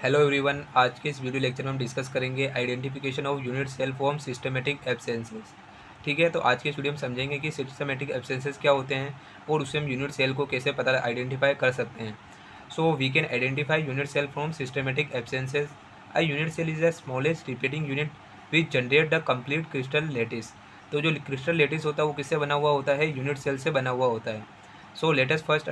Hello everyone, आज के इस वीडियो लेक्चर में हम डिस्कस करेंगे identification of unit cell form systematic absences. ठीक है, तो आज के इस वीडियो में समझेंगे कि सिस्टमेटिक एब्सेंसेस क्या होते हैं और उससे हम यूनिट सेल को कैसे पता आइडेंटिफाई कर सकते हैं। So we can identify unit cell from systematic absences. A unit cell is the smallest repeating unit which generate the complete crystal lattice. तो जो क्रिस्टल लेटिस होता है वो किससे बना हुआ होता है? यूनिट सेल से बना हुआ होता है। So let us first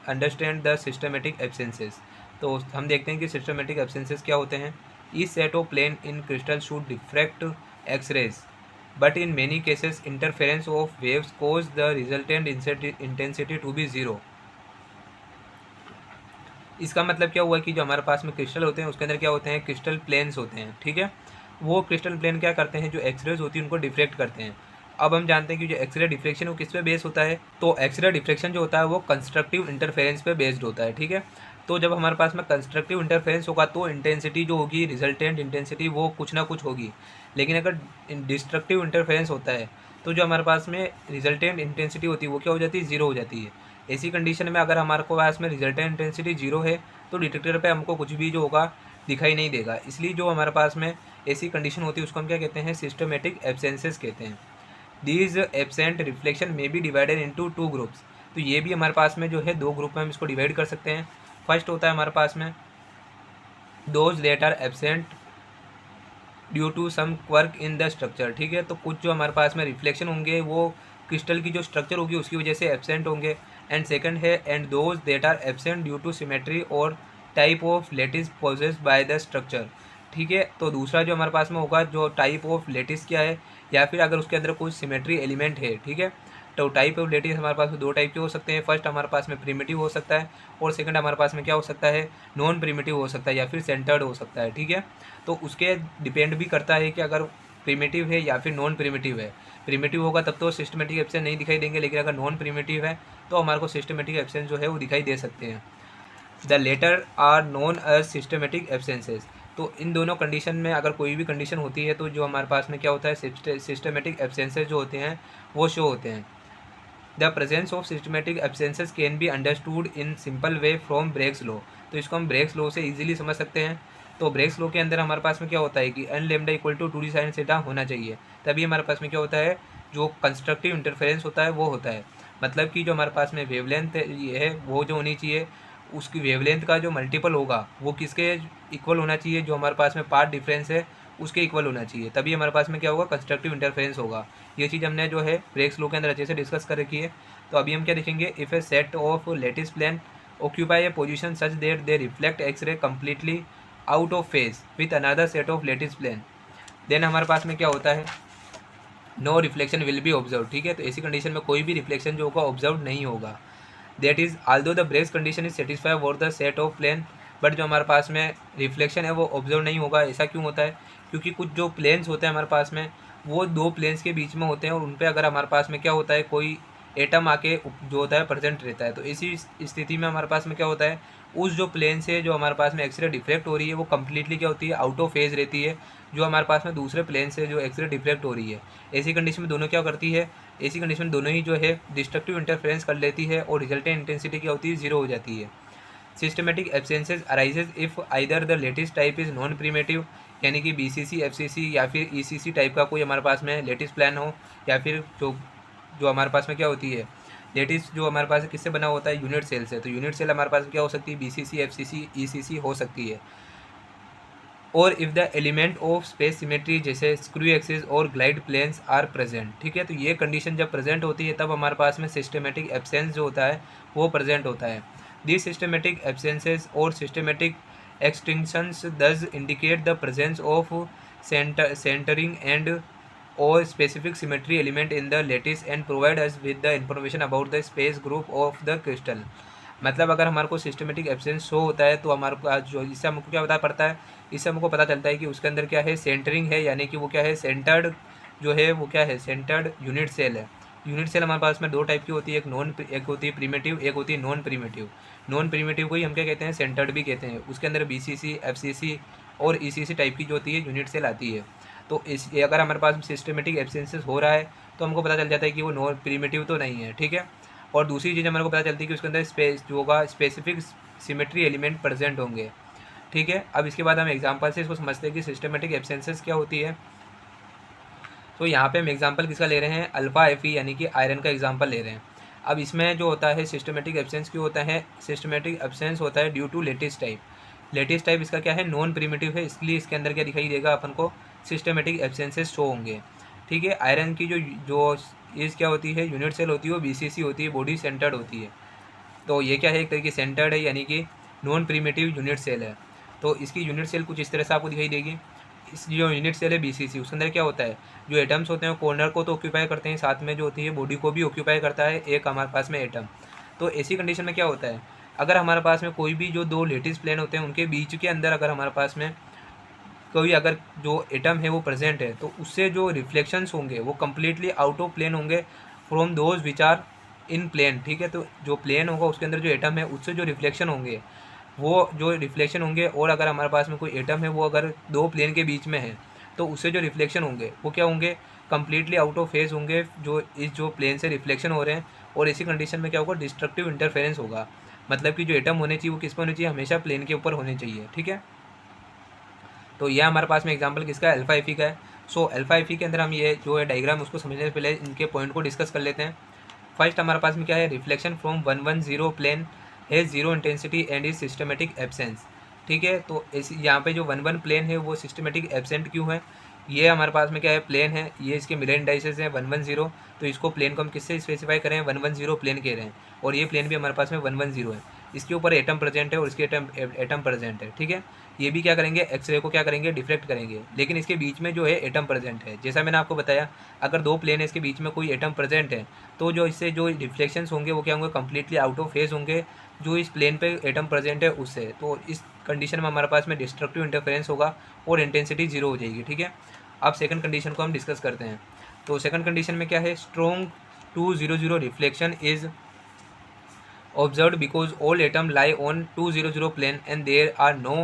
understand the systematic absences. तो हम देखते हैं कि सिस्टमेटिक एब्सेंसेस क्या होते हैं। Each set of plane in crystal should diffract x rays, but in many cases interference of waves cause the resultant intensity to be zero. इसका मतलब क्या हुआ कि जो हमारे पास में क्रिस्टल होते हैं उसके अंदर क्या होते हैं? क्रिस्टल प्लेन्स होते हैं। ठीक है, वो क्रिस्टल प्लेन क्या करते हैं? जो एक्सरेज होती है उनको डिफ्रेक्ट करते हैं। अब हम जानते हैं कि जो एक्सरे डिफ्रेक्शन वो किस पे बेस्ड होता है? तो एक्सरे डिफ्रेक्शन जो होता है वो कंस्ट्रक्टिव इंटरफेरेंस पे बेस्ड होता है। ठीक है, तो जब हमारे पास में कंस्ट्रक्टिव इंटरफेरेंस होगा तो इंटेंसिटी जो होगी, रिजल्टेंट इंटेंसिटी, वो कुछ ना कुछ होगी। लेकिन अगर डिस्ट्रक्टिव इंटरफेरेंस होता है तो जो हमारे पास में रिजल्टेंट इंटेंसिटी होती है वो क्या हो जाती है? ज़ीरो हो जाती है। ऐसी कंडीशन में अगर हमारे पास में रिजल्टेंट इंटेंसिटी जीरो है तो डिटेक्टर पे हमको कुछ भी जो होगा दिखाई नहीं देगा। इसलिए जो हमारे पास में ऐसी कंडीशन होती है उसको हम क्या कहते हैं? सिस्टमेटिक एब्सेंसेस कहते हैं। These absent reflection may be divided into two groups. तो ये भी हमारे पास में जो है दो ग्रुप में हम इसको डिवाइड कर सकते हैं। फर्स्ट होता है हमारे पास में those that are absent due to some quirk in the structure. ठीक है, तो कुछ जो हमारे पास में रिफ्लेक्शन होंगे वो क्रिस्टल की जो स्ट्रक्चर होगी उसकी वजह से एब्सेंट होंगे। एंड सेकंड है and those that are absent due to symmetry और type of lattice possessed by the structure. ठीक है, तो दूसरा जो हमारे पास में होगा जो टाइप ऑफ लेटिस क्या है, या फिर अगर उसके अंदर कोई सिमेट्री एलिमेंट है। ठीक है, तो टाइप ऑफ लेटिस हमारे पास में दो टाइप के हो सकते हैं। फर्स्ट हमारे पास में प्रिमिटिव हो सकता है और सेकंड हमारे पास में क्या हो सकता है? नॉन प्रिमिटिव हो सकता है या फिर सेंटर्ड हो सकता है। ठीक है, तो उसके डिपेंड भी करता है कि अगर प्रिमिटिव है या फिर नॉन प्रिमिटिव है। प्रिमिटिव होगा तब तो सिस्टमेटिक एब्सेंस नहीं दिखाई देंगे, लेकिन अगर नॉन प्रिमिटिव है तो हमारे को सिस्टमेटिक एब्सेंस जो है वो दिखाई दे सकते हैं। The latter are known as systematic absences. तो इन दोनों कंडीशन में अगर कोई भी कंडीशन होती है तो जो हमारे पास में क्या होता है? सिस्टमेटिक एब्सेंसेस जो होते हैं वो शो होते हैं। The presence of systematic absences can be understood in simple way from Bragg's law. तो इसको हम ब्रेक्स लॉ से इजीली समझ सकते हैं। तो ब्रेक्स लॉ के अंदर हमारे पास में क्या होता है कि n lambda equal to 2d sine theta होना चाहिए, तभी हमारे पास में क्या होता है? जो कंस्ट्रक्टिव इंटरफेरेंस होता है वो होता है। मतलब कि जो हमारे पास में वेवलेंथ ये है वो जो होनी चाहिए उसकी वेवलेंथ का जो मल्टीपल होगा वो किसके इक्वल होना चाहिए? जो हमारे पास में पाथ डिफरेंस है उसके इक्वल होना चाहिए, तभी हमारे पास में क्या होगा? कंस्ट्रक्टिव इंटरफेरेंस होगा। ये चीज़ हमने जो है ब्रेक्स लॉ के अंदर अच्छे से डिस्कस कर रखी है। तो अभी हम क्या देखेंगे? If a set of lattice plane occupy a position such that they reflect x ray completely out of phase with another set of lattice plane, then हमारे पास में क्या होता है? No reflection will be observe. ठीक है, तो ऐसी कंडीशन में कोई भी रिफ्लेक्शन जो होगा ऑब्जर्व नहीं होगा। That is although the Bragg's condition is satisfy for the set of plane, but जो हमारे पास में रिफ्लेक्शन है वो ऑब्जर्व नहीं होगा। ऐसा क्यों होता है? क्योंकि कुछ जो प्लेन्स होते हैं हमारे पास में वो दो प्लेन्स के बीच में होते हैं और उन पर अगर हमारे पास में क्या होता है? कोई एटम आके जो होता है प्रेजेंट रहता है, तो इसी स्थिति में हमारे पास में क्या होता है? उस जो प्लेन से जो हमारे पास में एक्सरे डिफ्लेक्ट हो रही है वो कम्प्लीटली क्या होती है? आउट ऑफ फेज रहती है, जो हमारे पास में दूसरे प्लेन से जो एक्सरे डिफ्लेक्ट हो रही है। ऐसी कंडीशन में दोनों क्या करती है? ऐसी कंडीशन में दोनों ही जो है डिस्ट्रक्टिव इंटरफेरेंस कर लेती है और रिजल्टेंट इंटेंसिटी क्या होती है? जीरो हो जाती है। Systematic absences arises if either the lattice type is non primitive, यानी कि बीसीसी, एफसीसी या फिर ईसीसी टाइप का कोई हमारे पास में लेटेस्ट प्लान हो, या फिर जो जो हमारे पास में क्या होती है? लेटेस्ट जो हमारे पास किससे बना होता है? यूनिट सेल से। तो यूनिट सेल हमारे पास क्या हो सकती है? बीसीसी, एफसीसी, ईसीसी हो सकती है। और if the element of space symmetry जैसे स्क्रू एक्सिस और ग्लाइड प्लेन्स आर प्रेजेंट। ठीक है, तो ये कंडीशन जब प्रेजेंट होती है तब हमारे पास में सिस्टमेटिक एब्सेंस जो होता है वो प्रेजेंट होता है। दिस सिस्टमेटिक एब्सेंसेस और systematic extinctions does indicate the presence of centering and or specific symmetry element in the lattice and provide us with the information about the space group of the crystal। मतलब अगर हमारे को systematic absence show होता है तो हमारे पास जो इससे हमको क्या पता पड़ता है? इससे हमको पता चलता है कि उसके अंदर क्या है? सेंटरिंग है, यानी कि वो क्या है? सेंटर्ड जो है वो क्या है? सेंटर्ड यूनिट सेल है। यूनिट सेल हमारे पास में दो टाइप की होती है, एक होती है प्रीमेटिव, एक होती है नॉन प्रीमेटिव। नॉन प्रीमेटिव को ही हम क्या कहते हैं? सेंटर्ड भी कहते हैं। उसके अंदर बीसीसी, एफसीसी और ईसीसी टाइप की जो होती है यूनिट सेल आती है। तो इस ये अगर हमारे पास सिस्टमेटिक एब्सेंसेस हो रहा है तो हमको पता चल जाता है कि वो नॉन प्रीमेटिव तो नहीं है। ठीक है, और दूसरी चीज़ हमारे को पता चलती है कि उसके अंदर स्पेस जो होगा स्पेसिफिक सिमेट्री एलिमेंट प्रेजेंट होंगे। ठीक है। अब इसके बाद हम एग्जाम्पल से इसको समझते हैं कि सिस्टमेटिक एब्सेंसेस क्या होती है। तो यहाँ पे हम एग्जांपल किसका ले रहे हैं, अल्फा Fe यानी कि आयरन का एग्जांपल ले रहे हैं। अब इसमें जो होता है सिस्टमेटिक एब्सेंस क्यों होता है, सिस्टमेटिक एब्सेंस होता है due to lattice type. Lattice type इसका क्या है, नॉन प्रिमिटिव है, इसलिए इसके अंदर क्या दिखाई देगा अपन को, सिस्टमेटिक एब्सेंसेस शो होंगे। ठीक है। आयरन की जो जो इस क्या होती है, यूनिट सेल होती है, वो BCC होती है, बॉडी सेंटर्ड होती है। तो ये क्या है, एक तरीके सेंटर्ड है, यानी कि नॉन प्रिमिटिव यूनिट सेल है। तो इसकी यूनिट सेल कुछ इस तरह से आपको दिखाई देगी। इस जो यूनिट सेल है BCC, उसके अंदर क्या होता है, जो एटम्स होते हैं वो कॉर्नर को तो ऑक्यूपाई करते हैं, साथ में जो होती है बॉडी को भी ऑक्यूपाई करता है एक हमारे पास में एटम। तो ऐसी कंडीशन में क्या होता है, अगर हमारे पास में कोई भी जो दो लेटिस प्लेन होते हैं उनके बीच के अंदर अगर हमारे पास में कोई अगर जो एटम है वो प्रेजेंट है, तो उससे जो रिफ्लेक्शंस होंगे वो कम्प्लीटली आउट ऑफ प्लेन होंगे from those which are in plane. ठीक है। तो जो प्लेन होगा उसके अंदर जो एटम है उससे जो रिफ्लेक्शन होंगे वो जो रिफ्लेक्शन होंगे, और अगर हमारे पास में कोई एटम है वो अगर दो प्लेन के बीच में है तो उससे जो रिफ्लेक्शन होंगे वो क्या होंगे, कम्प्लीटली आउट ऑफ फेज होंगे, जो इस जो प्लेन से रिफ्लेक्शन हो रहे हैं। और इसी कंडीशन में क्या होगा, डिस्ट्रक्टिव इंटरफेरेंस होगा। मतलब कि जो एटम होने चाहिए वो किस पर होने चाहिए, हमेशा प्लेन के ऊपर होने चाहिए। ठीक है। तो यह हमारे पास में एग्जांपल किसका है, अल्फा Fe का है। सो अल्फा Fe के अंदर हम ये जो है डायग्राम उसको समझने से पहले इनके पॉइंट को डिस्कस कर लेते हैं। फर्स्ट हमारे पास में क्या है, रिफ्लेक्शन फ्रॉम 110 प्लेन है zero intensity and is systematic absence. ठीक है। तो इस यहाँ पे जो 11 प्लेन है वो सिस्टमेटिक एब्सेंट क्यों है, ये हमारे पास में क्या है, प्लेन है, ये इसके मिरर इंडाइसेस हैं 110। तो इसको प्लेन को हम किससे स्पेसिफाई करें, 110 प्लेन कह रहे हैं, और ये प्लेन भी हमारे पास में 110 है। इसके ऊपर एटम प्रेजेंट है और इसके एटम प्रेजेंट है। ठीक है। ये भी क्या करेंगे, एक्सरे को क्या करेंगे, डिफ्लेक्ट करेंगे, लेकिन इसके बीच में जो है एटम प्रेजेंट है। जैसा मैंने आपको बताया, अगर दो प्लेन है इसके बीच में कोई एटम प्रेजेंट है तो जो इससे जो रिफ्लेक्शंस होंगे वो क्या होंगे, कम्प्लीटली आउट ऑफ फेज होंगे जो इस प्लेन पे एटम प्रेजेंट है उससे। तो इस कंडीशन में हमारे पास में डिस्ट्रक्टिव इंटरफेरेंस होगा और इंटेंसिटी जीरो हो जाएगी। ठीक है। अब सेकंड कंडीशन को हम डिस्कस करते हैं। तो सेकंड कंडीशन में क्या है, strong 200 reflection is observed because all atom lie on 200 plane and there are no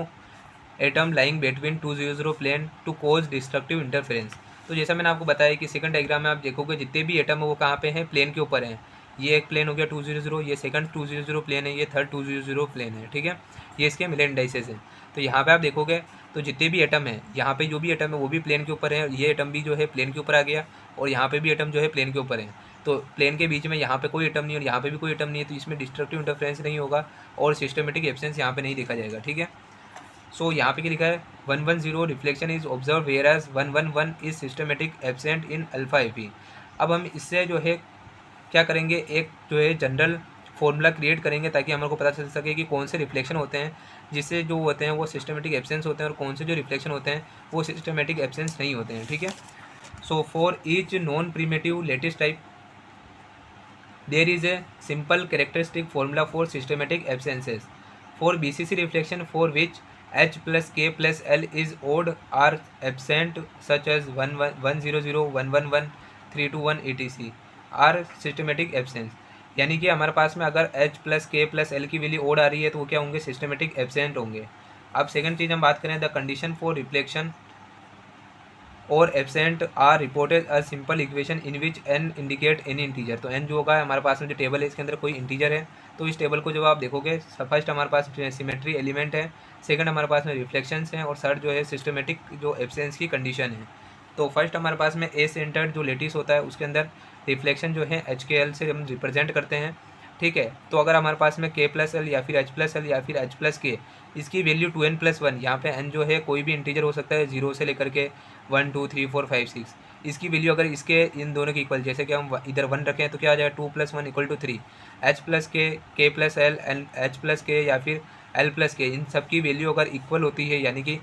atom lying between 200 plane to cause destructive interference। तो जैसा मैंने आपको बताया कि सेकंड डायग्राम में आप देखोगे जितने भी एटम है वो कहाँ पे हैं, प्लेन के ऊपर हैं। ये एक प्लेन हो गया 200, ये सेकंड 200 प्लेन है, ये थर्ड 200 प्लेन है। ठीक है। ये इसके मिलन इंडाइसेस हैं। तो यहाँ पे आप देखोगे तो जितने भी एटम है, यहाँ पे जो भी एटम है वो भी प्लेन के ऊपर है, ये एटम भी जो है प्लेन के ऊपर आ गया, और यहाँ पे भी एटम जो है प्लेन के ऊपर है। तो प्लेन के बीच में यहाँ पे कोई एटम नहीं है और यहाँ पे भी कोई एटम नहीं है, तो इसमें डिस्ट्रक्टिव इंटरफेरेंस नहीं होगा और सिस्टमेटिक एब्सेंस यहाँ पे नहीं देखा जाएगा। ठीक है। सो यहाँ पे क्या लिखा है, 110 reflection is observe whereas 111 is systematic absent in alpha Fe। अब हम इससे जो है क्या करेंगे, एक जो है जनरल फॉर्मूला क्रिएट करेंगे ताकि हमारे को पता चल सके कि कौन से रिफ्लेक्शन होते हैं जिससे जो होते हैं वो सिस्टमेटिक एब्सेंस होते हैं, और कौन से जो रिफ्लेक्शन होते हैं वो सिस्टमेटिक एब्सेंस नहीं होते हैं। ठीक है। So for each non primitive latest type there is a simple characteristic formula for systematic absences for BCC reflection for which H plus K plus L is odd are absent such as 100 111 321 etc are systematic absence। यानी कि हमारे पास में अगर H plus K plus L की value odd आ रही है तो वो क्या होंगे, सिस्टमेटिक एब्सेंट होंगे। अब सेकंड चीज़ हम बात करें, द कंडीशन फॉर रिफ्लेक्शन और absent are reported a simple equation in which n indicate any integer. तो एन जो होगा हमारे पास में जो टेबल है इसके अंदर कोई इंटीजर है, तो इस टेबल को जब आप देखोगे फर्स्ट हमारे पास सिमेट्री एलिमेंट है, सेकंड हमारे पास में रिफ्लेक्शंस हैं, और थर्ड जो है सिस्टमेटिक जो एब्सेंस की कंडीशन है। तो फर्स्ट हमारे पास में ए सेंटर्ड जो लेटिस होता है उसके अंदर रिफ्लेक्शन जो है HKL से हम रिप्रेजेंट करते हैं। ठीक है। तो अगर हमारे पास में K प्लस एल या फिर H प्लस एल या फिर H प्लस के, इसकी वैल्यू 2n+1, यहाँ पे n जो है कोई भी इंटीजर हो सकता है 0 से लेकर के 1 2 3 4 5 6, इसकी वैल्यू अगर इसके इन दोनों के इक्वल, जैसे कि हम इधर 1 रखें तो क्या आ जाएगा 2 + 1 = 3। H प्लस के, K plus L, H plus के या फिर L प्लस के, इन सब की वैल्यू अगर इक्वल होती है, यानी कि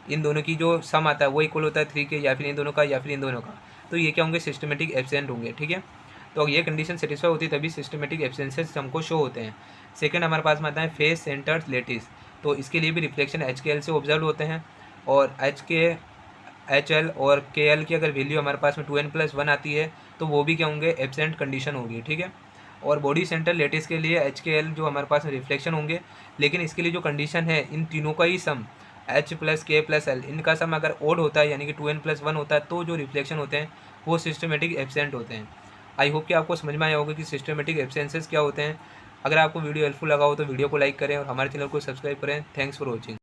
इन दोनों की जो सम आता है वो इक्वल होता है 3 के, या फिर इन दोनों का या फिर इन दोनों का, तो ये क्या होंगे, सिस्टमेटिक एब्सेंट होंगे। ठीक है। तो ये कंडीशन सेटिस्फाई होती है तभी सिस्टमेटिक एब्सेंसेस हमको शो होते हैं। सेकंड हमारे पास में आता है फेस सेंटर्ड लेटिस। तो इसके लिए भी रिफ्लेक्शन HKL से ऑब्जर्व होते हैं, और HL और KL की अगर वैल्यू हमारे पास में 2n+1 आती है तो वो भी क्या होंगे, एब्सेंट कंडीशन होगी। ठीक है। और बॉडी सेंटर लेटिस के लिए HKL जो हमारे पास में रिफ्लेक्शन होंगे, लेकिन इसके लिए जो कंडीशन है इन तीनों का ही सम H plus K plus L, इनका सम अगर ओड होता है यानी कि 2n+1 होता है तो जो रिफ्लेक्शन होते हैं वो सिस्टमेटिक एब्सेंट होते हैं। आई होप कि आपको समझ में आया होगा कि सिस्टमेटिक एब्सेंसेस क्या होते हैं। अगर आपको वीडियो हेल्पफुल लगा हो तो वीडियो को लाइक करें और हमारे चैनल को सब्सक्राइब करें। Thanks for watching.